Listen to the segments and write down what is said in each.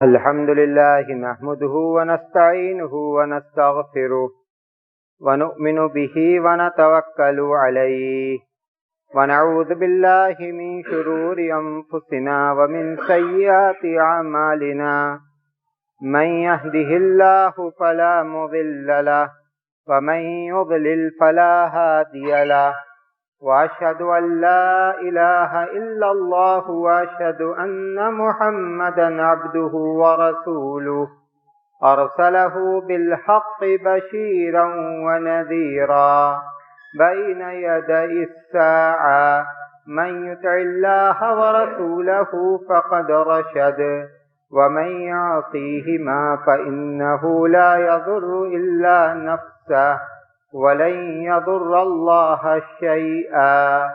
الحمد لله نحمده ونستعينه ونستغفره ونؤمن به ونتوكل عليه ونعوذ بالله من شرور أنفسنا ومن سيئات أعمالنا من يهده الله فلا مضل له ومن يضلل فلا هادي له وأشهد أن لا إله إلا الله وأشهد أن محمدا عبده ورسوله أرسله بالحق بشيرا ونذيرا بين يدي الساعة من يطع الله ورسوله فقد رشد ومن يعصيهما فإنه لا يضر إلا نفسه ولن يضر الله شيئا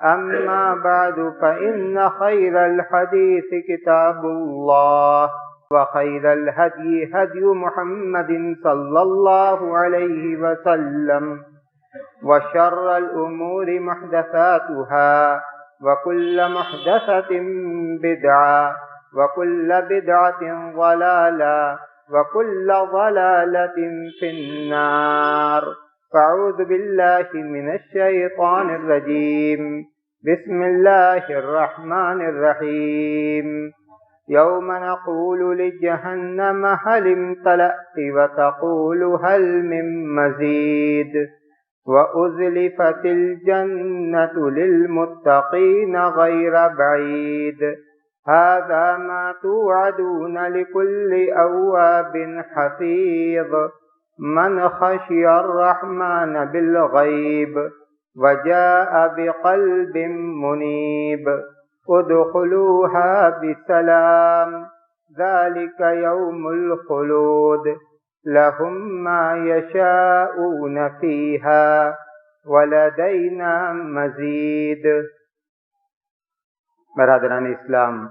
أما بعد فإن خير الحديث كتاب الله وخير الهدي هدي محمد صلى الله عليه وسلم وشر الأمور محدثاتها وكل محدثة بدعة وكل بدعة ضلالة وكل ضلالة في النار. فاعوذ بالله من الشيطان الرجيم. بسم الله الرحمن الرحيم. يوم نقول لجهنم هل امتلأت وتقول هل من مزيد وأزلفت الجنة للمتقين غير بعيد هذا ما توعدون لكل أواب حفيظ من خشي الرحمن بالغيب وجاء بقلب منيب ادخلوها بسلام ذلك يوم الخلود لهم ما يشاءون فيها ولدينا مزيد. برادران اسلام،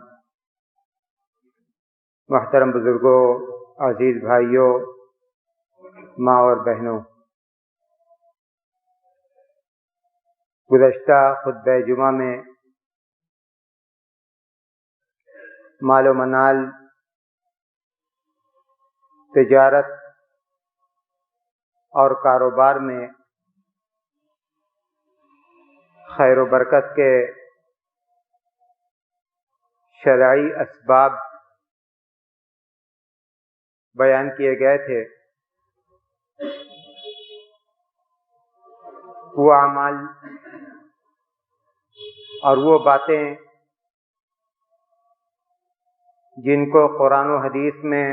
محترم بزرگوں، عزیز بھائیوں، ماں اور بہنوں، گزشتہ خطبہ جمعہ میں مال و منال، تجارت اور کاروبار میں خیر و برکت کے شرعی اسباب بیان کیے گئے تھے. وہ اعمال اور وہ باتیں جن کو قرآن و حدیث میں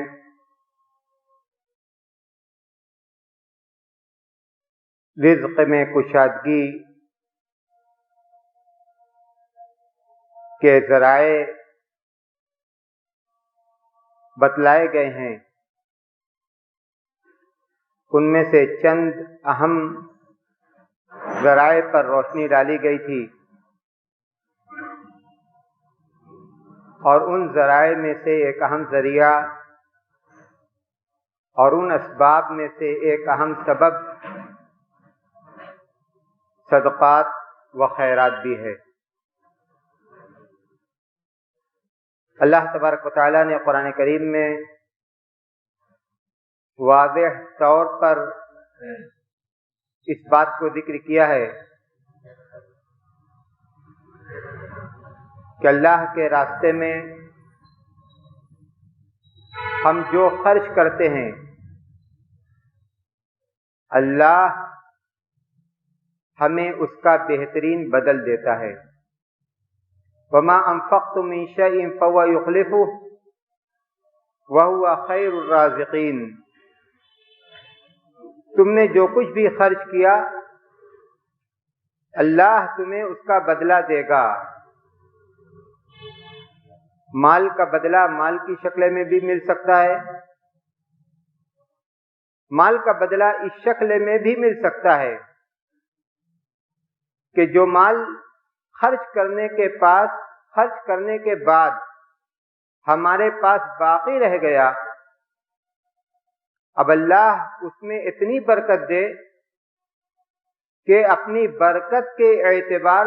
رزق میں کشادگی کے ذرائع بتلائے گئے ہیں، ان میں سے چند اہم ذرائع پر روشنی ڈالی گئی تھی، اور ان ذرائع میں سے ایک اہم ذریعہ اور ان اسباب میں سے ایک اہم سبب صدقات و خیرات بھی ہے. اللہ تبارک و تعالیٰ نے قرآن کریم میں واضح طور پر اس بات کو ذکر کیا ہے کہ اللہ کے راستے میں ہم جو خرچ کرتے ہیں اللہ ہمیں اس کا بہترین بدل دیتا ہے. وما انفقتم من شيء فهو يخلفه وهو خير الرازقين. تم نے جو کچھ بھی خرچ کیا اللہ تمہیں اس کا بدلہ دے گا. مال کا بدلہ مال کی شکل میں بھی مل سکتا ہے، مال کا بدلہ اس شکل میں بھی مل سکتا ہے کہ جو مال خرچ کرنے کے بعد ہمارے پاس باقی رہ گیا، اب اللہ اس میں اتنی برکت دے کہ اپنی برکت کے اعتبار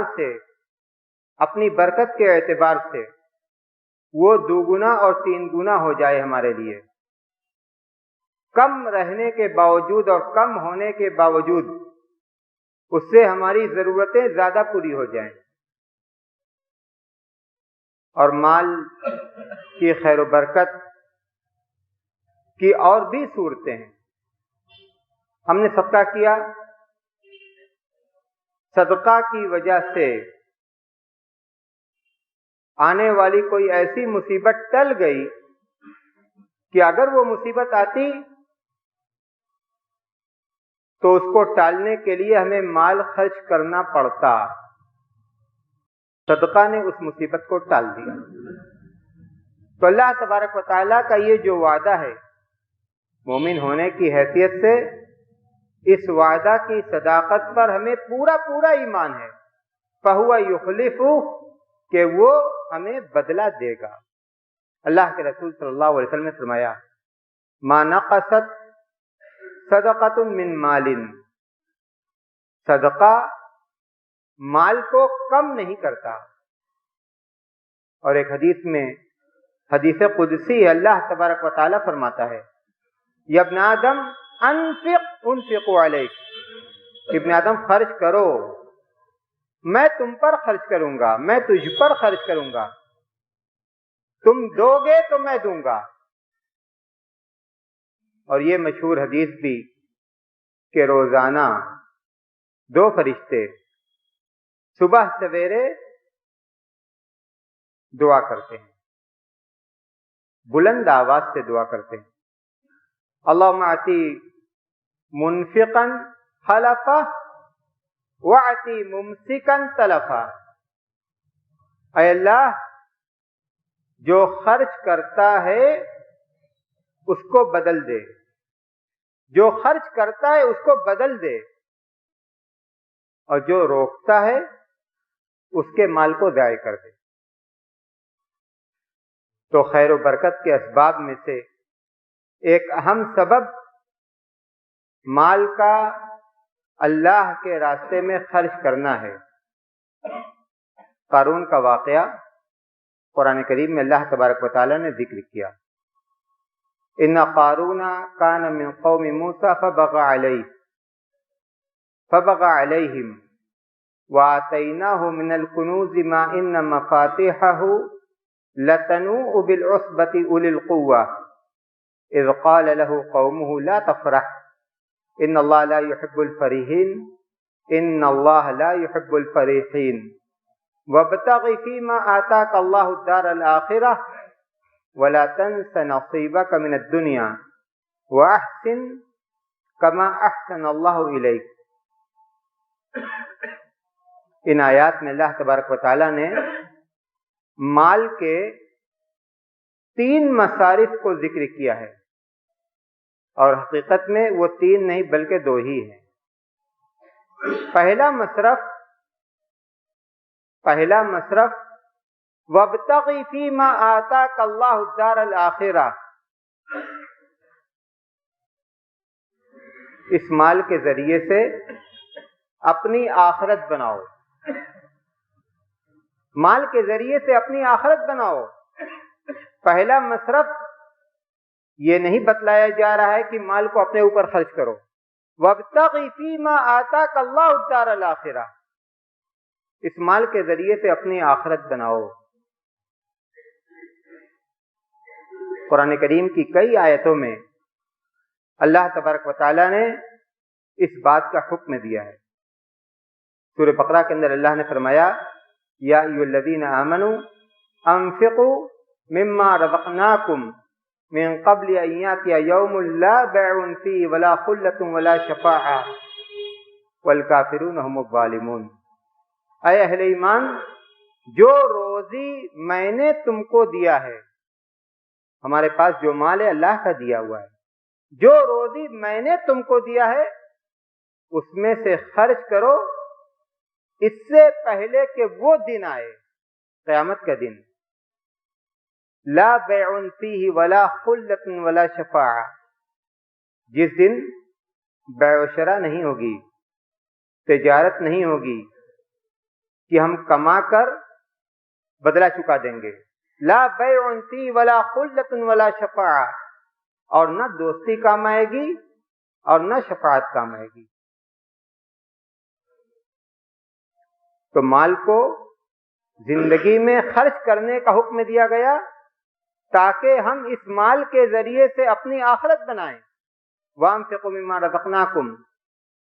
سے وہ دوگنا اور تین گنا ہو جائے ہمارے لیے، کم رہنے کے باوجود اور کم ہونے کے باوجود اس سے ہماری ضرورتیں زیادہ پوری ہو جائیں۔ اور مال کی خیر و برکت کی اور بھی صورتیں ہیں۔ ہم نے صدقہ کیا، صدقہ کی وجہ سے آنے والی کوئی ایسی مصیبت ٹل گئی کہ اگر وہ مصیبت آتی تو اس کو ٹالنے کے لیے ہمیں مال خرچ کرنا پڑتا، صدقہ نے اس مصیبت کو ٹال دیا۔ تو اللہ تبارک و تعالیٰ کا یہ جو وعدہ ہے مومن ہونے کی حیثیت سے، اس وعدہ کی صداقت پر ہمیں پورا ایمان ہے۔ فَهُوَ يُخْلِفُ، کہ وہ ہمیں بدلہ دے گا۔ اللہ کے رسول صلی اللہ علیہ وسلم نے فرمایا مَا نَقَصَتْ صَدَقَةٌ مِّن مَالٍ، صدقہ مال کو کم نہیں کرتا۔ اور ایک حدیث میں، حدیث قدسی، اللہ تبارک و تعالیٰ فرماتا ہے یا ابن آدم انفق علیک، ابن آدم خرچ کرو، میں تم پر خرچ کروں گا، میں تجھ پر خرچ کروں گا، تم دو گے تو میں دوں گا۔ اور یہ مشہور حدیث بھی کہ روزانہ دو فرشتے صبح سویرے دعا کرتے ہیں، بلند آواز سے دعا کرتے ہیں، اللہم آتی منفقا خلفا وَعْتِ مُمْسِكًا تَلَفًا، اے اللہ جو خرچ کرتا ہے اس کو بدل دے، جو خرچ کرتا ہے اس کو بدل دے، اور جو روکتا ہے اس کے مال کو ضائع کر دے۔ تو خیر و برکت کے اسباب میں سے ایک اہم سبب مال کا اللہ کے راستے میں خرچ کرنا ہے۔ قارون کا واقعہ قرآن کریم میں اللہ تبارک و تعالیٰ نے ذکر کیا، ان قارون کان من قوم موسیٰ فبغى علیہم وآتیناہ من الکنوز ما ان مفاتحہ لتنوء بالعصبة اولي القوة اذ قال له قومه لا تفرح ان اللہ لا يحب الفریحین ان اللہ لا يحب الفریحین وابتغ فیما آتاک اللہ الدار الآخرہ ولا تنس نصیبک من الدنیا واحسن کما احسن اللہ الیک۔ ان آیات میں اللہ تبارک و تعالیٰ نے مال کے تین مصارف کو ذکر کیا ہے، اور حقیقت میں وہ تین نہیں بلکہ دو ہی ہیں۔ پہلا مصرف وابتغ فیما آتاک اللہ الدار الآخرہ، اس مال کے ذریعے سے اپنی آخرت بناؤ، مال کے ذریعے سے اپنی آخرت بناؤ۔ پہلا مصرف یہ نہیں بتلایا جا رہا ہے کہ مال کو اپنے اوپر خرچ کرو، وابتغ فیما آتاک اللہ الدار الآخرہ، اس مال کے ذریعے سے اپنی آخرت بناؤ۔ قرآن کریم کی کئی آیتوں میں اللہ تبارک و تعالیٰ نے اس بات کا حکم دیا ہے۔ سورہ بقرہ کے اندر اللہ نے فرمایا یا ایھا الذین آمنوا انفقوا مما رزقناکم من قبل ان یاتی یوم لا بیع فیہ ولا خلۃ ولا شفاعۃ والکافرون هم الظالمون۔ اے اہل ایمان، جو روزی میں نے تم کو دیا ہے، ہمارے پاس جو مال ہے اللہ کا دیا ہوا ہے، جو روزی میں نے تم کو دیا ہے اس میں سے خرچ کرو، اس سے پہلے کہ وہ دن آئے، قیامت کا دن، لا بیع فیہ ولا خلۃ ولا شفاعۃ، جس دن بیع و شرع نہیں ہوگی، تجارت نہیں ہوگی کہ ہم کما کر بدلہ چکا دیں گے، لا بیع فی ولا خلۃ ولا شفاعہ، اور نہ دوستی کام آئے گی اور نہ شفاعت کام آئے گی۔ تو مال کو زندگی میں خرچ کرنے کا حکم دیا گیا تاکہ ہم اس مال کے ذریعے سے اپنی آخرت بنائیں۔ وَأَنفِقُوا مِمَّا رَزَقْنَاكُمْ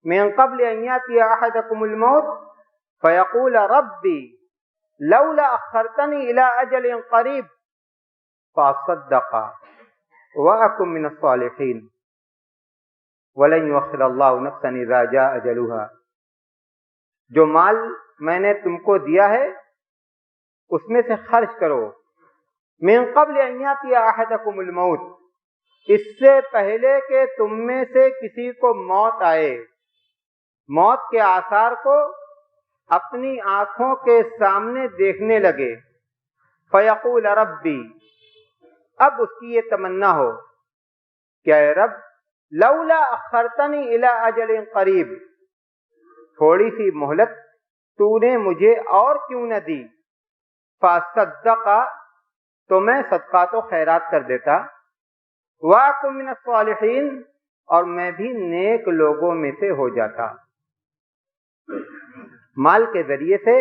مِن قَبْلِ أَن يَأْتِيَ أَحَدَكُمُ الْمَوْتُ فَيَقُولَ رَبِّي لَوْلَا أَخَّرْتَنِي إِلَىٰ أَجَلٍ قَرِيبٍ فَأَصَّدَّقَ وَأَكُن مِّنَ الصَّالِحِينَ وَلَن يُؤَخِّرَ اللَّهُ نَفْسًا إِذَا جَاءَ أَجَلُهَا، جو مال میں نے تم کو دیا ہے اس میں سے خرچ کرو، من قبل ان یاتی احدکم الموت، اس سے پہلے کہ تم میں سے کسی کو موت آئے، موت کے آثار کو اپنی آنکھوں کے سامنے دیکھنے لگے، فیقول ربی، اب اس کی یہ تمنا ہو کہ اے رب لولا اخرتنی الی اجل قریب، تھوڑی سی مہلت تو نے مجھے اور کیوں نہ دی، فاصدق، تو میں صدقات و خیرات کر دیتا، واکن من الصالحین، اور میں بھی نیک لوگوں میں سے ہو جاتا۔ مال کے ذریعے سے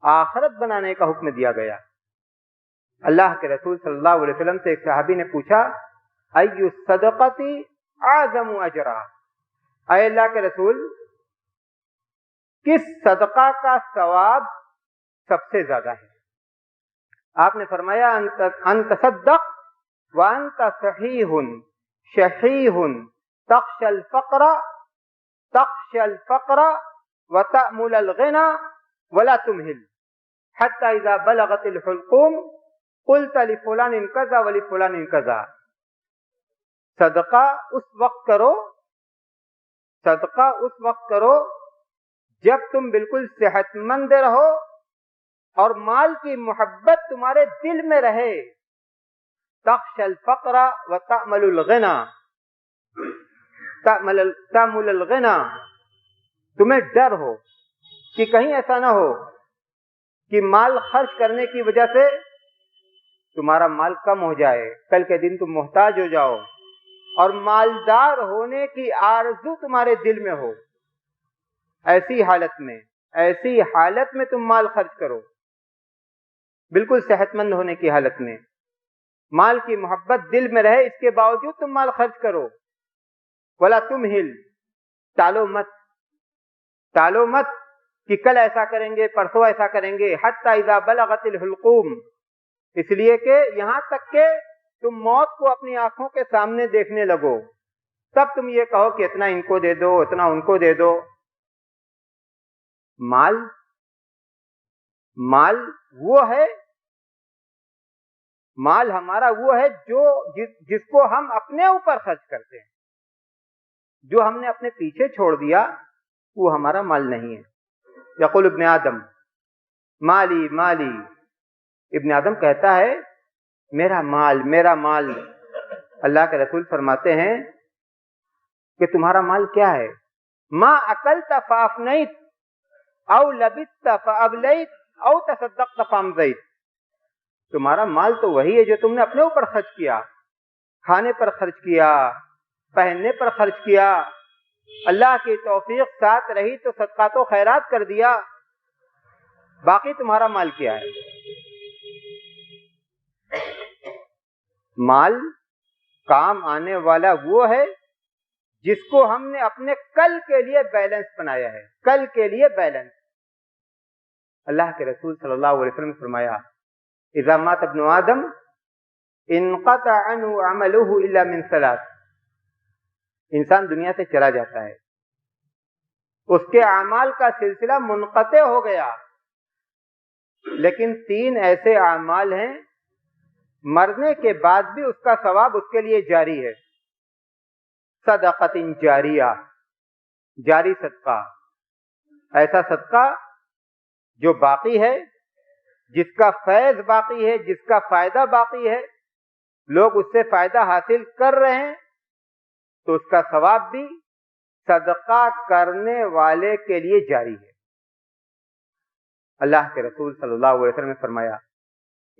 آخرت بنانے کا حکم دیا گیا۔ اللہ کے رسول صلی اللہ علیہ وسلم سے ایک صحابی نے پوچھا ای الصدقۃ اعظم اجرا، اے اللہ کے رسول کس صدقہ کا ثواب سب سے زیادہ ہے؟ آپ نے فرمایا ان تصدق وانت صحیح شحیح تخشى الفقر وتأمل الغنى ولا تمهل حتى اذا بلغت الحلقوم قلت لفلان كذا ولفلان كذا۔ صدقہ اس وقت کرو جب تم بالکل صحت مند رہو اور مال کی محبت تمہارے دل میں رہے، تخشى الفقر وتأمل الغنى، تأمل الغنى، تمہیں ڈر ہو کہ کہیں ایسا نہ ہو کہ مال خرچ کرنے کی وجہ سے تمہارا مال کم ہو جائے، کل کے دن تم محتاج ہو جاؤ، اور مالدار ہونے کی آرزو تمہارے دل میں ہو۔ ایسی حالت میں تم مال خرچ کرو، بالکل صحت مند ہونے کی حالت میں، مال کی محبت دل میں رہے، اس کے باوجود تم مال خرچ کرو۔ ولا تمہل، ٹالو مت کہ کل ایسا کریں گے، پرسوں ایسا کریں گے، حتی اذا بلغت الحلقوم، اس لیے کہ یہاں تک کہ تم موت کو اپنی آنکھوں کے سامنے دیکھنے لگو، تب تم یہ کہو کہ اتنا ان کو دے دو، اتنا ان کو دے دو۔ مال ہمارا وہ ہے جس کو ہم اپنے اوپر خرچ کرتے ہیں، جو ہم نے اپنے پیچھے چھوڑ دیا وہ ہمارا مال نہیں ہے۔ یقول ابن آدم مالی مالی، ابن آدم کہتا ہے میرا مال میرا مال۔ اللہ کے رسول فرماتے ہیں کہ تمہارا مال کیا ہے؟ ما اکلت فافنیت او لبست فابلیت او تصدقت فامضیت، تمہارا مال تو وہی ہے جو تم نے اپنے اوپر خرچ کیا، کھانے پر خرچ کیا، پہننے پر خرچ کیا، اللہ کی توفیق ساتھ رہی تو صدقات و خیرات کر دیا، باقی تمہارا مال کیا ہے؟ مال کام آنے والا وہ ہے جس کو ہم نے اپنے کل کے لیے بیلنس بنایا ہے، کل کے لیے بیلنس۔ اللہ کے رسول صلی اللہ علیہ وسلم نے فرمایا اذا مات ابن آدم انقطع عنه عمله الا من ثلاث، انسان دنیا سے چلا جاتا ہے، اس کے اعمال کا سلسلہ منقطع ہو گیا، لیکن تین ایسے اعمال ہیں مرنے کے بعد بھی اس کا ثواب اس کے لیے جاری ہے۔ صدقۃ جاریہ، جاری صدقہ، ایسا صدقہ جو باقی ہے، جس کا فیض باقی ہے، جس کا فائدہ باقی ہے، لوگ اس سے فائدہ حاصل کر رہے ہیں، تو اس کا ثواب بھی صدقہ کرنے والے کے لیے جاری ہے۔ اللہ کے رسول صلی اللہ علیہ وسلم نے فرمایا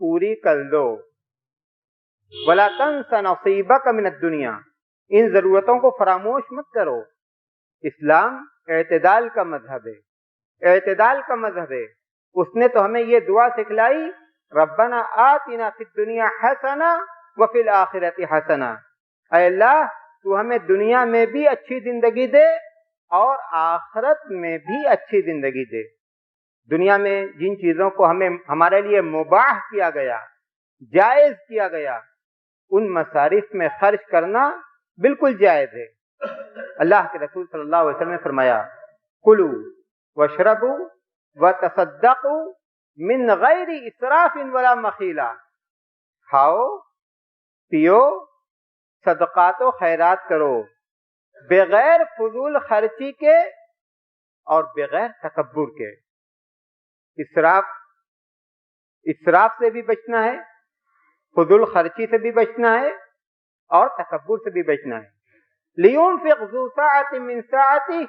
پوری کر دو. وَلَا تَنْسَ نَصِيبَكَ مِنَ الدُّنْيَا، ان ضرورتوں کو فراموش مت کرو. اسلام اعتدال کا مذہب ہے، اعتدال کا مذہب ہے. اس نے تو ہمیں یہ دعا سکھلائی، ربنا آتنا فی الدنیا حسنہ وفی الآخرۃ حسنہ. اے اللہ تو ہمیں دنیا میں بھی اچھی زندگی دے اور آخرت میں بھی اچھی زندگی دے. دنیا میں جن چیزوں کو ہمارے لیے مباح کیا گیا، جائز کیا گیا، ان مصارف میں خرچ کرنا بالکل جائز ہے. اللہ کے رسول صلی اللہ علیہ وسلم نے فرمایا، کلوا واشربوا وتصدقوا من غیر اسراف ولا مخیلہ. کھاؤ پیو، صدقات و خیرات کرو، بغیر فضول خرچی کے اور بغیر تکبر کے. اسراف سے بھی بچنا ہے، فضول خرچی سے بھی بچنا ہے اور تکبر سے بھی بچنا ہے. لِيُنْفِقْ ذُو سَعَةٍ مِّن سَعَتِهِ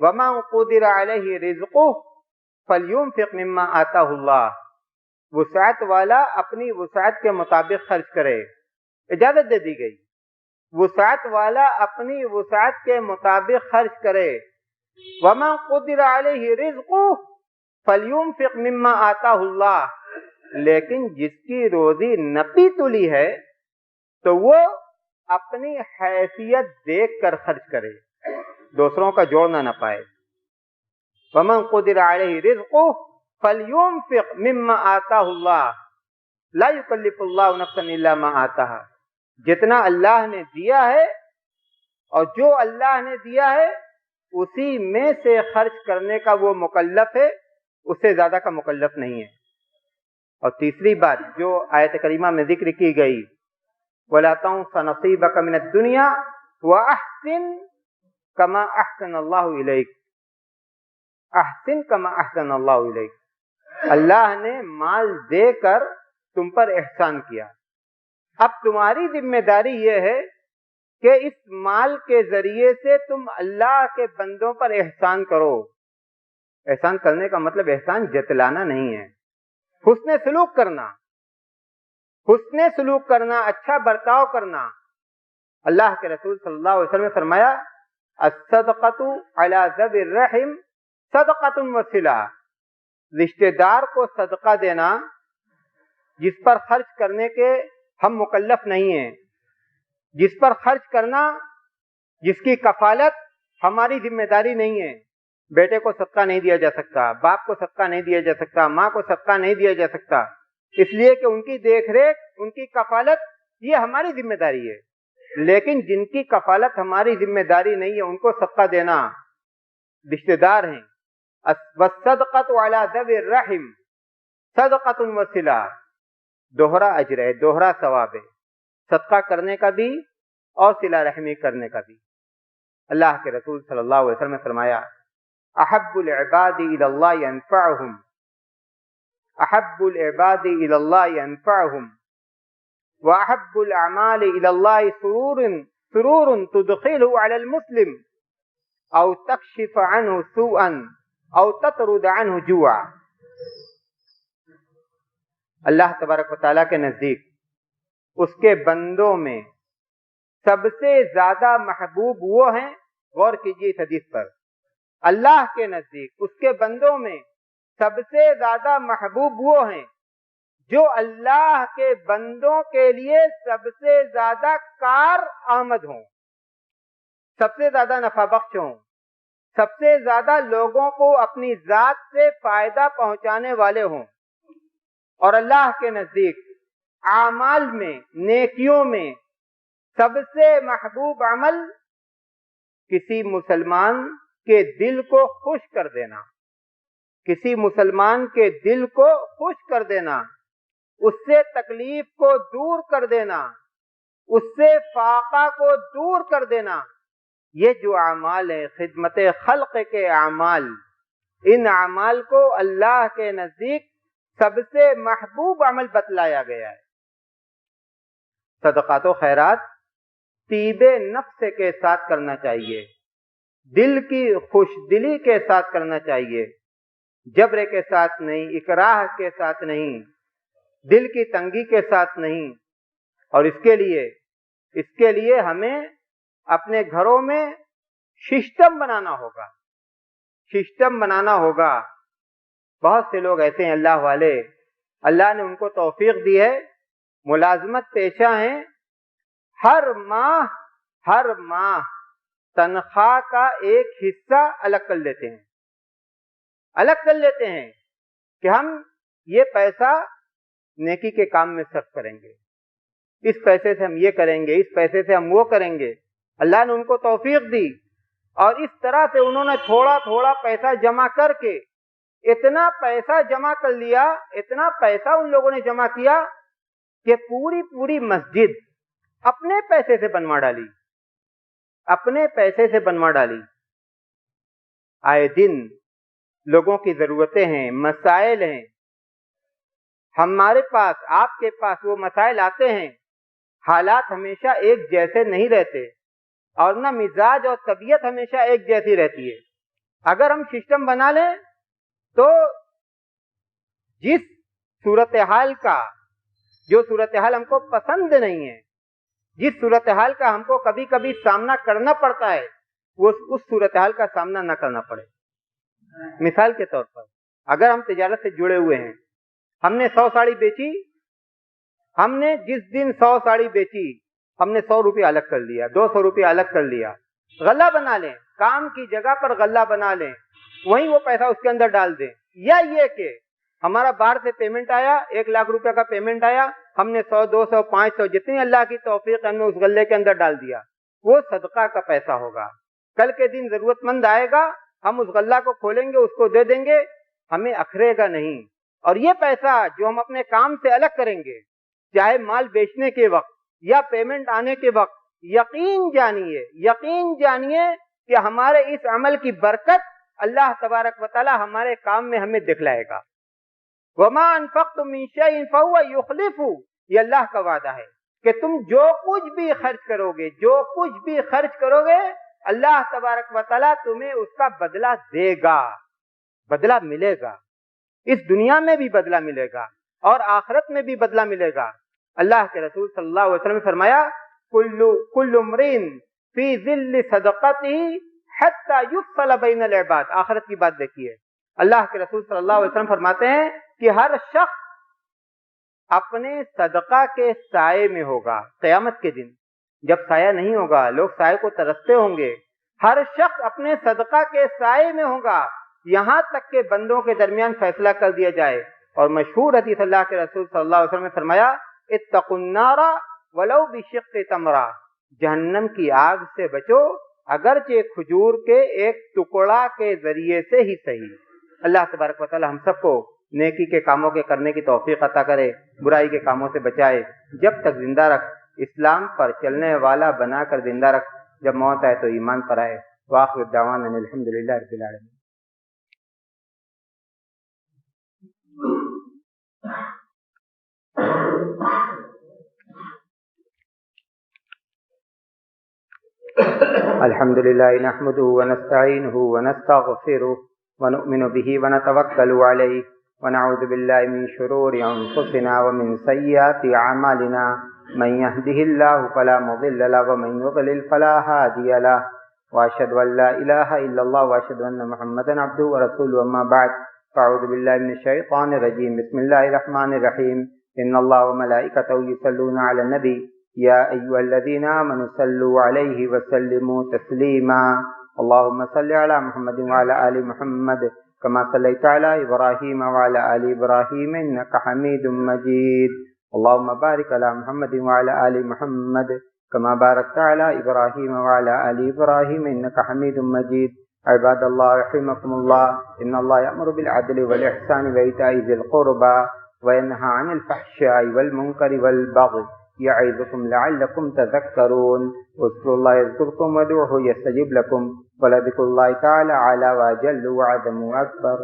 وَمَنْ قُدِرَ عَلَيْهِ رِزْقُهُ فَلْيُنْفِقْ مِمَّا آتَاهُ اللَّهُ. وسعت والا اپنی وسعت کے مطابق خرچ کرے. اجازت دے دی گئی، وسعت والا اپنی وسعت کے مطابق خرچ کرے. وَمَنْ قُدِرَ عَلَيْهِ رِزْقُهُ فَلْيُنْفِقْ مِمَّا آتَاهُ اللَّهُ. لیکن جس کی روزی نپی تلی ہے تو وہ اپنی حیثیت دیکھ کر خرچ کرے، دوسروں کا جوڑنا نہ پائے. وَمَنْ قُدِرَ عَلَيْهِ رِزْقُهُ فَلْيُنْفِقْ مِمَّا آتَاهُ اللَّهُ لَا يُكَلِّفُ اللَّهُ نَفْسًا إِلَّا مَا آتَاهَا. جتنا اللہ نے دیا ہے اور جو اللہ نے دیا ہے اسی میں سے خرچ کرنے کا وہ مکلف ہے، اس سے زیادہ کا مکلف نہیں ہے. اور تیسری بات جو آیت کریمہ میں ذکر کی گئی، وَلَا تَنْسَ نَصِيبَكَ مِنَ الدُّنْيا وَأَحْسِنْ كَمَا أَحْسَنَ اللَّهُ إِلَيْكَ. احسن کما احسن اللہ علیک. اللہ نے مال دے کر تم پر احسان کیا، اب تمہاری ذمہ داری یہ ہے کہ اس مال کے ذریعے سے تم اللہ کے بندوں پر احسان کرو. احسان کرنے کا مطلب احسان جتلانا نہیں ہے، حسن سلوک کرنا، حسن سلوک کرنا، اچھا برتاؤ کرنا. اللہ کے رسول صلی اللہ علیہ وسلم نے فرمایا، الصدقۃ علی ذوی الرحم صدقۃ وصلہ. رشتہ دار کو صدقہ دینا جس پر خرچ کرنے کے ہم مکلف نہیں ہیں، جس پر خرچ کرنا جس کی کفالت ہماری ذمہ داری نہیں ہے. بیٹے کو صدقہ نہیں دیا جا سکتا، باپ کو صدقہ نہیں دیا جا سکتا، ماں کو صدقہ نہیں دیا جا سکتا، اس لیے کہ ان کی دیکھ ریکھ، ان کی کفالت یہ ہماری ذمہ داری ہے. لیکن جن کی کفالت ہماری ذمہ داری نہیں ہے ان کو صدقہ دینا رشتہ دار ہیں. والصدقۃ علی ذوی الرحم صدقۃ وصلہ. دوہرا اجر ہے، دوہرا ثواب ہے، صدقہ کرنے کا بھی اور صلہ رحمی کرنے کا بھی. اللہ کے رسول صلی اللہ علیہ وسلم نے فرمایا، احب العباد الی اللہ انفعہم، احب العباد الی اللہ انفعہم واحب الاعمال الی اللہ سرور تدخلہ علی المسلم او تکشف عنہ سوءا او تطرد عنہ جوعا. اللہ تبارک و تعالیٰ کے نزدیک اس کے بندوں میں سب سے زیادہ محبوب وہ ہیں، غور کیجیے اس حدیث پر، اللہ کے نزدیک اس کے بندوں میں سب سے زیادہ محبوب وہ ہیں جو اللہ کے بندوں کے لیے سب سے زیادہ کار آمد ہوں، سب سے زیادہ نفع بخش ہوں، سب سے زیادہ لوگوں کو اپنی ذات سے فائدہ پہنچانے والے ہوں. اور اللہ کے نزدیک اعمال میں، نیکیوں میں سب سے محبوب عمل کسی مسلمان کے دل کو خوش کر دینا، کسی مسلمان کے دل کو خوش کر دینا، اس سے تکلیف کو دور کر دینا، اس سے فاقہ کو دور کر دینا. یہ جو اعمال ہے خدمت خلق کے اعمال، ان اعمال کو اللہ کے نزدیک سب سے محبوب عمل بتلایا گیا ہے. صدقات و خیرات طیب نفس کے ساتھ کرنا چاہیے، دل کی خوش دلی کے ساتھ کرنا چاہیے، جبر کے ساتھ نہیں، اکراہ کے ساتھ نہیں. دل کی تنگی کے ساتھ نہیں. اور اس کے لیے ہمیں اپنے گھروں میں سسٹم بنانا ہوگا. بہت سے لوگ ایسے ہیں اللہ والے، اللہ نے ان کو توفیق دی ہے، ملازمت پیشہ ہیں، ہر ماہ تنخواہ کا ایک حصہ الگ کر لیتے ہیں کہ ہم یہ پیسہ نیکی کے کام میں صرف کریں گے، اس پیسے سے ہم یہ کریں گے، اس پیسے سے ہم وہ کریں گے. اللہ نے ان کو توفیق دی اور اس طرح سے انہوں نے تھوڑا تھوڑا پیسہ جمع کر کے اتنا پیسہ جمع کر لیا، اتنا پیسہ ان لوگوں نے جمع کیا کہ پوری مسجد اپنے پیسے سے بنوا ڈالی. آئے دن لوگوں کی ضرورتیں ہیں، مسائل ہیں، ہمارے پاس، آپ کے پاس وہ مسائل آتے ہیں. حالات ہمیشہ ایک جیسے نہیں رہتے اور نہ مزاج اور طبیعت ہمیشہ ایک جیسی رہتی ہے. اگر ہم سسٹم بنا لیں تو جس صورتحال ہم کو پسند نہیں ہے، جس صورتحال کا ہم کو کبھی کبھی سامنا کرنا پڑتا ہے، وہ اس صورتحال کا سامنا نہ کرنا پڑے. مثال کے طور پر اگر ہم تجارت سے جڑے ہوئے ہیں، ہم نے 100 ساڑی بیچی، ہم نے جس دن 100 ساڑی بیچی ہم نے 100 روپے الگ کر لیا، 200 روپے الگ کر لیا. غلہ بنا لیں، کام کی جگہ پر غلہ بنا لیں، وہیں وہ پیسہ اس کے اندر ڈال دیں. یا یہ کہ ہمارا باہر سے پیمنٹ آیا، 1 لاکھ روپے کا پیمنٹ آیا، ہم نے 100 200 500 جتنی اللہ کی توفیق ہم نے اس غلے کے اندر ڈال دیا. وہ صدقہ کا پیسہ ہوگا. کل کے دن ضرورت مند آئے گا، ہم اس غلہ کو کھولیں گے، اس کو دے دیں گے، ہمیں اکھرے گا نہیں. اور یہ پیسہ جو ہم اپنے کام سے الگ کریں گے، چاہے مال بیچنے کے وقت یا پیمنٹ آنے کے وقت، یقین جانیے کہ ہمارے اس عمل کی برکت اللہ تبارک و تعالی ہمارے کام میں ہمیں دکھلائے گا. وَمَا أَنفَقْتُم مِّن شَيْءٍ فَهُوَ يُخْلِفُهُ، یہ اللہ کا وعدہ ہے کہ تم جو کچھ بھی خرچ کرو گے اللہ تبارک و تعالی تمہیں اس کا بدلہ دے گا، بدلہ ملے گا. اس دنیا میں بھی بدلہ ملے گا اور آخرت میں بھی بدلہ ملے گا. اللہ کے رسول صلی اللہ علیہ وسلم نے فرمایا کل امرئ فی ظل صدقتہ حتی یفصل بین العباد. آخرت کی بات دیکھیے، اللہ کے رسول صلی اللہ علیہ وسلم فرماتے ہیں کہ ہر شخص اپنے صدقہ کے سائے میں ہوگا. قیامت کے دن جب سایہ نہیں ہوگا، لوگ سائے کو ترستے ہوں گے، ہر شخص اپنے صدقہ کے سائے میں ہوگا یہاں تک کہ بندوں کے درمیان فیصلہ کر دیا جائے. اور مشہور حدیث اللہ کے رسول صلی اللہ علیہ وسلم نے فرمایا اتقوا النار ولو بشق تمرہ، جہنم کی آگ سے بچو اگرچہ کھجور کے ایک ٹکڑا کے ذریعے سے ہی صحیح. اللہ تبارک و تعالی ہم سب کو نیکی کے کاموں کے کرنے کی توفیق عطا کرے، برائی کے کاموں سے بچائے. جب تک زندہ رکھ، اسلام پر چلنے والا بنا کر زندہ رکھ، جب موت آئے تو ایمان پر آئے. وآخر دعوانا ان الحمدللہ رب العالمین. الحمد لله نحمده ونستعينه ونستغفره ونؤمن به ونتوكل عليه ونعوذ بالله من شرور أنفسنا ومن سيئات أعمالنا من يهده الله فلا مضل له ومن يضلل فلا هادي له وأشهد أن لا إله إلا الله وأشهد أن محمدا عبده ورسوله. أما بعد فأعوذ بالله من الشيطان الرجيم. بسم الله الرحمن الرحيم. إن الله وملائكته يصلون على النبي يا أيها الذين آمنوا صلوا عليه وسلموا تسليما. اللهم صل على محمد وعلى آل محمد كما صليت على إبراهيم وعلى آل إبراهيم إنك حميد مجيد. اللهم بارك على محمد وعلى آل محمد كما باركت على إبراهيم وعلى آل إبراهيم إنك حميد مجيد. عباد الله رحمكم الله، إن الله يأمر بالعدل والإحسان وإيتاء ذي القربى وينهى عن الفحشاء والمنكر والبغي يعظكم لعلكم تذكرون. واذكروا الله يذكركم وادعوه يستجب لكم ولذكر الله تعالى أعلى وأجل وأعظم وأكبر.